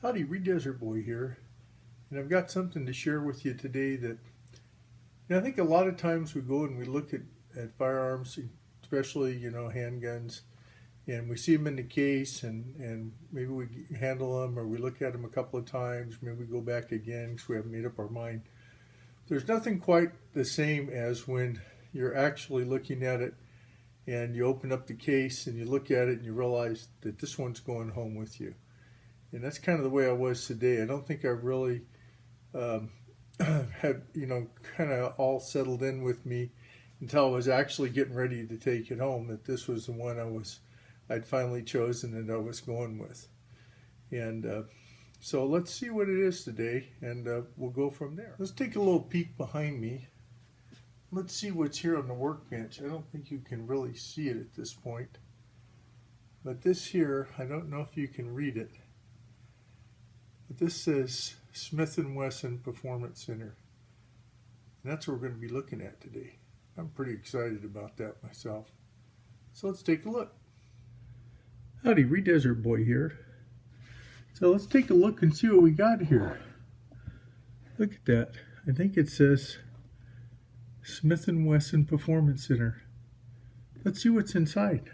Howdy, Desert Boy here, and I've got something to share with you today that I think a lot of times we go and we look at firearms, especially handguns, and we see them in the case, and maybe we handle them or we look at them a couple of times, maybe we go back again because we haven't made up our mind. There's nothing quite the same as when you're actually looking at it and you open up the case and you look at it and you realize that this one's going home with you. And that's kind of the way I was today. I don't think I really had, kind of all settled in with me until I was actually getting ready to take it home, that this was the one I'd finally chosen and I was going with. And so let's see what it is today, and we'll go from there. Let's take a little peek behind me. Let's see what's here on the workbench. I don't think you can really see it at this point. But this here, I don't know if you can read it. This says Smith & Wesson Performance Center. And that's what we're going to be looking at today. I'm pretty excited about that myself. So let's take a look. Howdy, Desert Boy here. So let's take a look and see what we got here. Look at that. I think it says Smith & Wesson Performance Center. Let's see what's inside.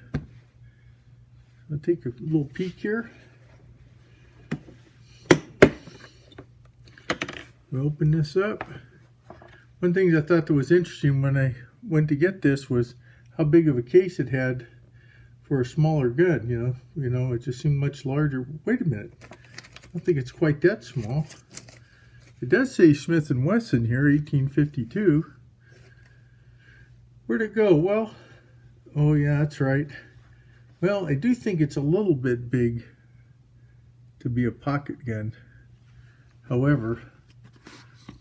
I'll take a little peek here. We open this up. One thing I thought that was interesting when I went to get this was how big of a case it had for a smaller gun. It just seemed much larger. Wait a minute, I don't think it's quite that small. It does say Smith & Wesson here, 1852. Where'd it go? Well, oh yeah, that's right. Well, I do think it's a little bit big to be a pocket gun. However,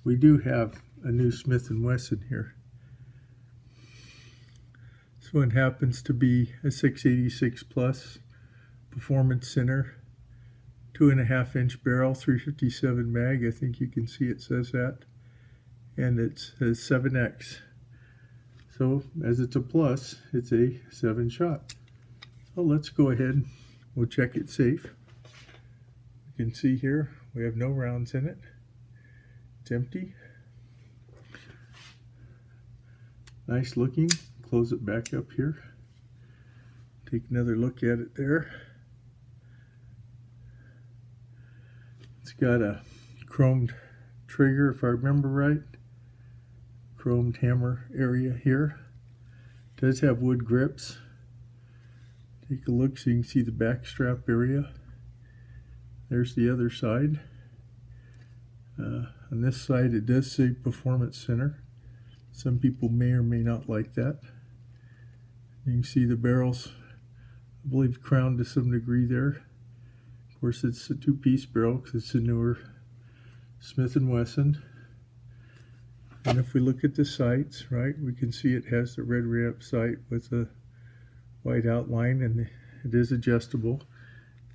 we do have a new Smith & Wesson here. This one happens to be a 686 Plus Performance Center, 2.5-inch barrel, 357 mag. I think you can see it says that. And it says 7X. So as it's a plus, it's a 7-shot. So let's go ahead, we'll check it safe. You can see here, we have no rounds in it. It's empty. Nice looking. Close it back up here. Take another look at it there. It's got a chromed trigger, if I remember right. Chromed hammer area here. It does have wood grips. Take a look so you can see the back strap area. There's the other side. On this side it does say Performance Center. Some people may or may not like that. You can see the barrels, I believe, crowned to some degree there. Of course, it's a 2-piece barrel because it's a newer Smith & Wesson. And if we look at the sights, right, we can see it has the red ramp sight with a white outline, and it is adjustable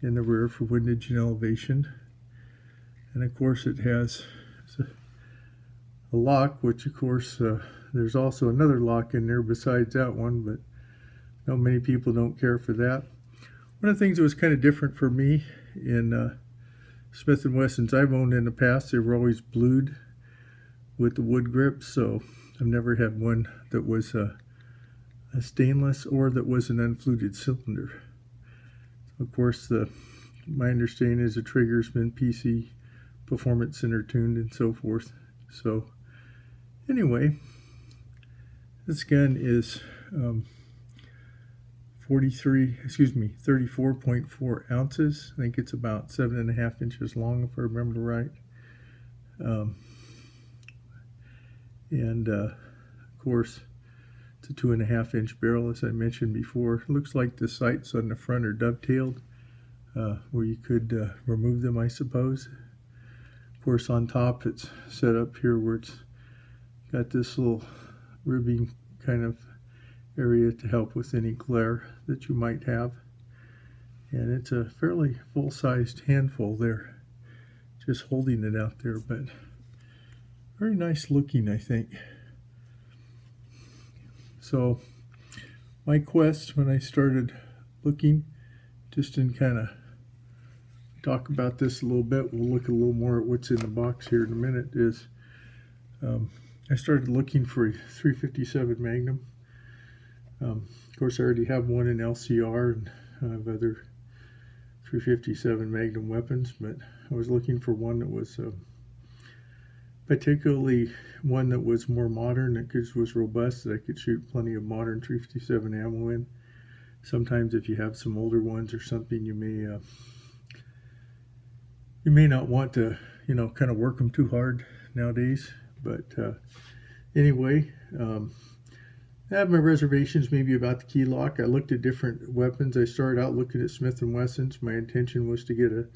in the rear for windage and elevation. And of course it has a lock, which of course there's also another lock in there besides that one, but many people don't care for that. One of the things that was kind of different for me in Smith & Wessons I've owned in the past, they were always blued with the wood grips, so I've never had one that was a stainless or that was an unfluted cylinder. Of course, my understanding is the trigger's been PC Performance Center tuned and so forth. So anyway, this gun is 34.4 ounces. I think it's about 7.5 inches long, if I remember right. Of course, it's a 2.5-inch barrel, as I mentioned before. It looks like the sights on the front are dovetailed, where you could remove them, I suppose. Of course, on top it's set up here where it's got this little ribbing kind of area to help with any glare that you might have. And it's a fairly full-sized handful there, just holding it out there, but very nice looking, I think. So my quest when I started looking, just in kind of talk about this a little bit. We'll look a little more at what's in the box here in a minute. I started looking for a 357 Magnum. Of course, I already have one in LCR, and I have other 357 Magnum weapons, but I was looking for one that was particularly one that was more modern, that was robust, that I could shoot plenty of modern 357 ammo in. Sometimes if you have some older ones or something, you may not want to, kind of work them too hard nowadays. But anyway, I have my reservations maybe about the key lock. I looked at different weapons. I started out looking at Smith & Wessons. My intention was to get a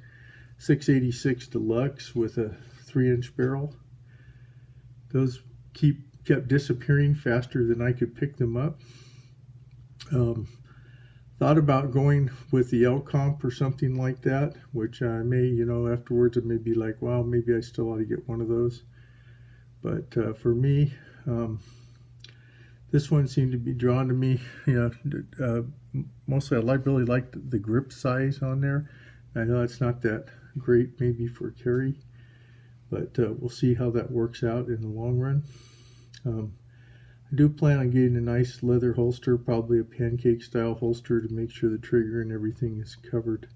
686 Deluxe with a 3-inch barrel. Those kept disappearing faster than I could pick them up. Thought about going with the L comp or something like that, which I may, afterwards I may be like, wow, maybe I still ought to get one of those. But for me, this one seemed to be drawn to me. Mostly I really liked the grip size on there. I know it's not that great maybe for carry, but we'll see how that works out in the long run. I do plan on getting a nice leather holster, probably a pancake style holster, to make sure the trigger and everything is covered.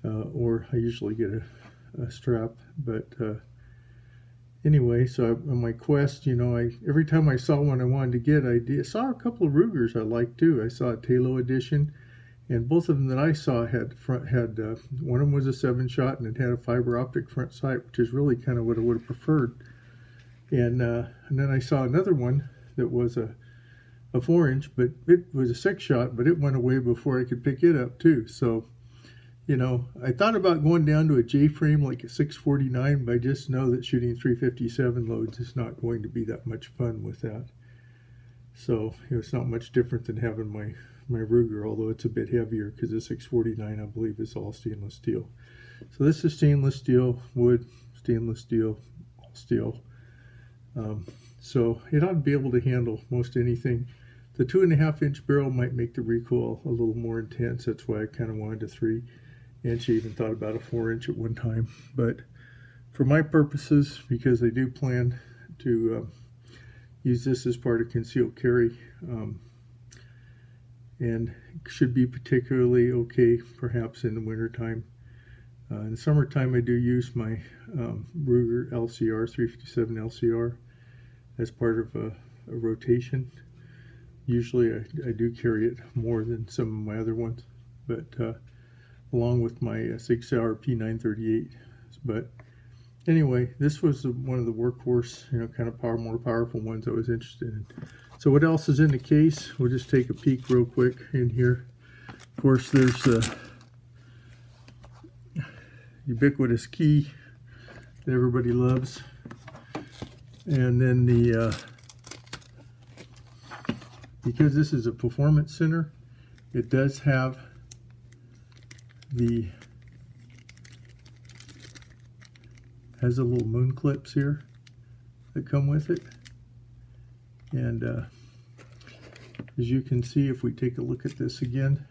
Or I usually get a strap. But anyway, so on my quest, every time I saw one I wanted to get, I saw a couple of Rugers I liked too. I saw a Talo edition, and both of them that I saw had one of them was a 7-shot, and it had a fiber optic front sight, which is really kind of what I would have preferred. And then I saw another one that was a 4-inch, but it was a 6-shot, but it went away before I could pick it up too. So, I thought about going down to a J-frame like a 649, but I just know that shooting 357 loads is not going to be that much fun with that. So, it's not much different than having my Ruger, although it's a bit heavier because the 649, I believe, is all stainless steel. So this is stainless steel, wood, stainless steel, all steel. So it ought to be able to handle most anything. The 2.5-inch barrel might make the recoil a little more intense. That's why I kind of wanted a 3-inch. I even thought about a 4-inch at one time. But for my purposes, because I do plan to use this as part of concealed carry, and should be particularly okay perhaps in the wintertime. In the summertime, I do use my Ruger LCR, 357 LCR, as part of a rotation. Usually I do carry it more than some of my other ones, but along with my 6-hour P938. But anyway, this was one of the workhorse, kind of more powerful ones I was interested in. So what else is in the case? We'll just take a peek real quick in here. Of course, there's the ubiquitous key that everybody loves. And then because this is a performance center, it does have has a little moon clips here that come with it. And as you can see, if we take a look at this again,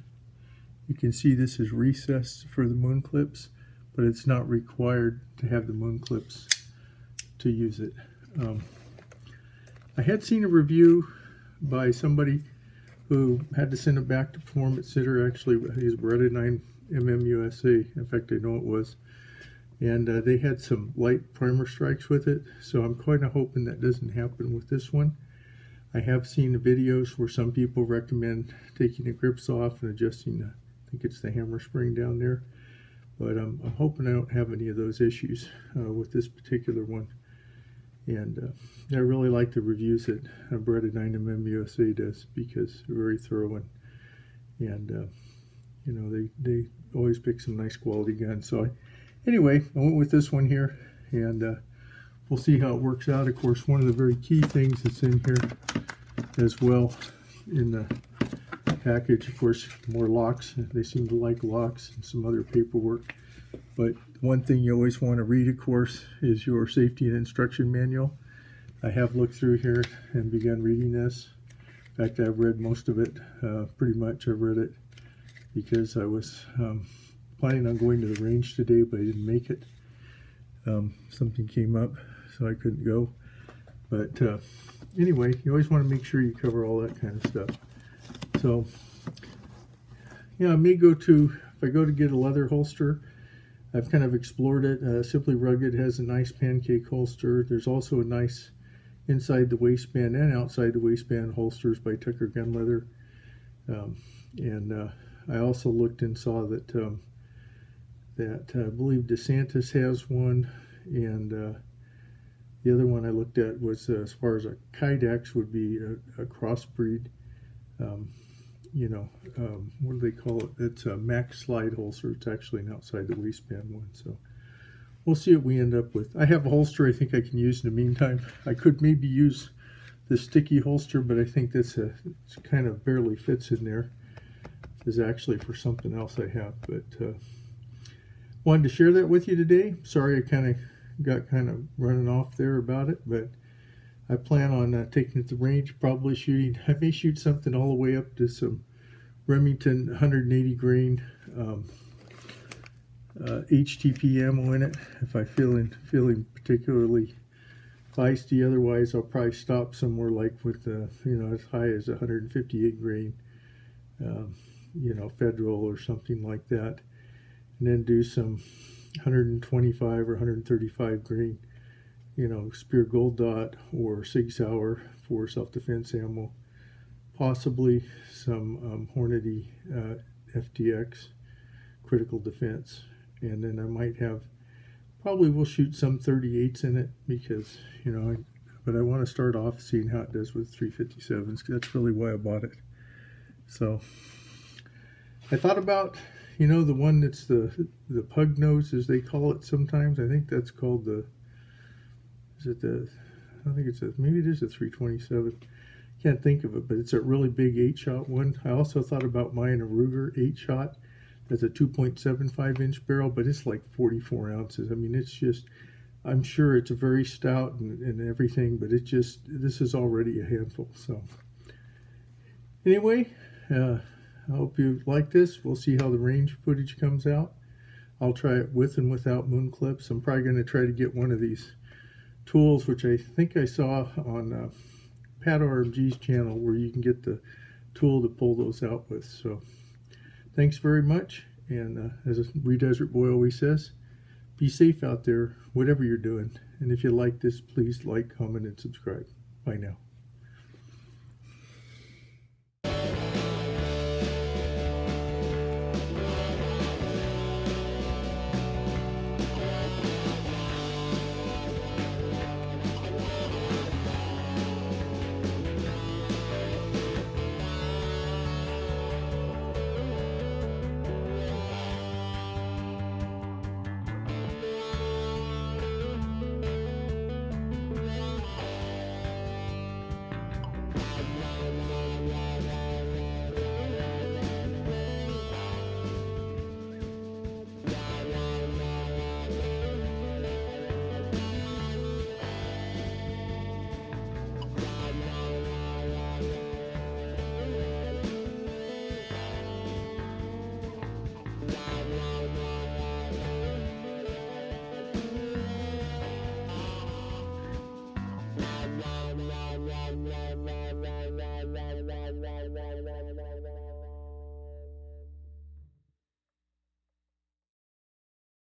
you can see this is recessed for the moon clips, but it's not required to have the moon clips to use it. I had seen a review by somebody who had to send it back to Performance Center. Actually, he's Beretta 9mm USA. In fact, I know it was. And they had some light primer strikes with it, so I'm kind of hoping that doesn't happen with this one. I have seen the videos where some people recommend taking the grips off and adjusting I think it's the hammer spring down there. But I'm hoping I don't have any of those issues with this particular one. And I really like the reviews that Beretta 9mm USA does, because they're very thorough, and they always pick some nice quality guns. So anyway, I went with this one here, and we'll see how it works out. Of course, one of the very key things that's in here as well in the package, of course, more locks. They seem to like locks and some other paperwork. But one thing you always want to read, of course, is your safety and instruction manual. I have looked through here and begun reading this. In fact, I've read most of it, pretty much. I've read it because I was planning on going to the range today, but I didn't make it. Something came up, so I couldn't go. But anyway, you always want to make sure you cover all that kind of stuff. So, yeah, I may go to, if I go to get a leather holster, I've kind of explored it. Simply Rugged has a nice pancake holster. There's also a nice inside the waistband and outside the waistband holsters by Tucker Gun Leather. I also looked and saw that I believe DeSantis has one, and the other one I looked at was as far as a Kydex would be a crossbreed. What do they call it? It's a Max slide holster. It's actually an outside the waistband one. So we'll see what we end up with. I have a holster I think I can use in the meantime. I could maybe use the sticky holster, but I think it's kind of barely fits in there. This is actually for something else I have, but wanted to share that with you today. Sorry I got running off there about it, but I plan on taking it to the range, probably shooting. I may shoot something all the way up to some Remington 180 grain HTP ammo in it if I feeling particularly feisty. Otherwise, I'll probably stop somewhere like with as high as 158 grain, Federal or something like that, and then do some 125 or 135 grain, Spear Gold Dot or Sig Sauer for self-defense ammo, possibly some Hornady FDX critical defense, and then I might have, probably will shoot some 38s in it because, but I want to start off seeing how it does with 357s, because that's really why I bought it. So I thought about, the one that's the pug nose, as they call it sometimes. I think that's called maybe it is a 327. Can't think of it, but it's a really big 8-shot one. I also thought about buying a Ruger 8-shot. That's a 2.75 inch barrel, but it's like 44 ounces. I mean, it's just, I'm sure it's very stout and everything, but this is already a handful. So anyway, I hope you like this. We'll see how the range footage comes out. I'll try it with and without moon clips. I'm probably going to try to get one of these tools, which I think I saw on Pat RMG's channel, where you can get the tool to pull those out with. So thanks very much, and as a Desert Boy always says, be safe out there, whatever you're doing. And if you like this, please like, comment, and subscribe. Bye now.